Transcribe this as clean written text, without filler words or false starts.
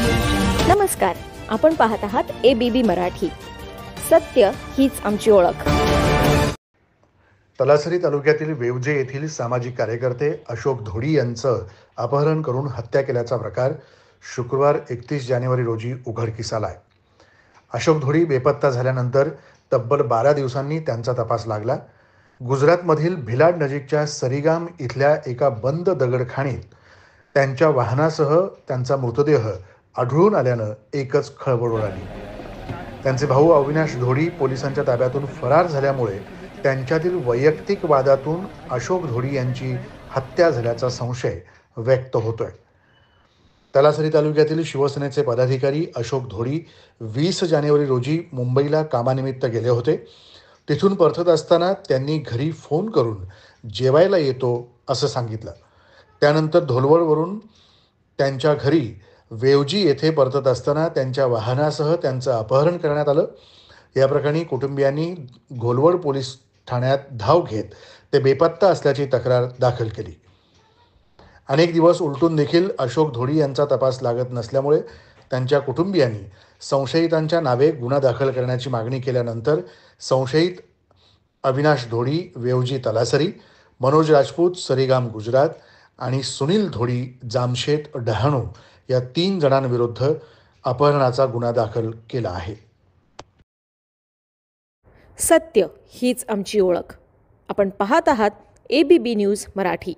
नमस्कार, आपण पाहत आहात ABB मराठी. सत्य हीच आमची ओळख. तलासरी तालुक्यातील वेवजे येथील सामाजिक कार्यकर्ते अशोक धोडी यांचं अपहरण करून हत्या केल्याचा प्रकार शुक्रवार 31 जानेवारी रोजी उघडकीस आलाय. अशोक धोडी बेपत्ता झाल्यानंतर तब्बल 12 दिवसांनी त्यांचा तपास लागला. गुजरातमधील भिलाड नजीकच्या सरीगाम इथल्या एका बंद दगडखाणीत त्यांच्या वाहनासह त्यांचा मृतदेह आढळून आल्यानं एकच खळबळ उडाली. त्यांचे भाऊ अविनाश धोडी पोलिसांच्या ताब्यातून फरार झाल्यामुळे त्यांच्यातील वैयक्तिक वादातून अशोक धोडी यांची हत्या झाल्याचा संशय व्यक्त होतोय. तलासरी तालुक्यातील शिवसेनेचे पदाधिकारी अशोक धोडी 20 जानेवारी रोजी मुंबईला कामानिमित्त गेले होते. तिथून परतत असताना त्यांनी घरी फोन करून जेवायला येतो असं सांगितलं. त्यानंतर धोलवडवरून त्यांच्या घरी वेवजी येथे परतत असताना त्यांच्या वाहनासह त्यांचं अपहरण करण्यात आलं. या प्रकरणी कुटुंबियांनी घोलवड पोलीस ठाण्यात धाव घेत ते बेपत्ता असल्याची तक्रार दाखल केली. अनेक दिवस उलटून देखील अशोक धोडी यांचा तपास लागत नसल्यामुळे त्यांच्या कुटुंबियांनी संशयितांच्या नावे गुन्हा दाखल करण्याची मागणी केल्यानंतर संशयित अविनाश धोडी वेवजी तलासरी, मनोज राजपूत सरीगाम गुजरात आणि सुनील धोडी जामशेत डहाणू या 3 जणांविरुद्ध अपहरणाचा गुन्हा दाखल केला आहे. सत्य हीच आमची ओळख. आपण पाहत आहात ABB न्यूज मराठी.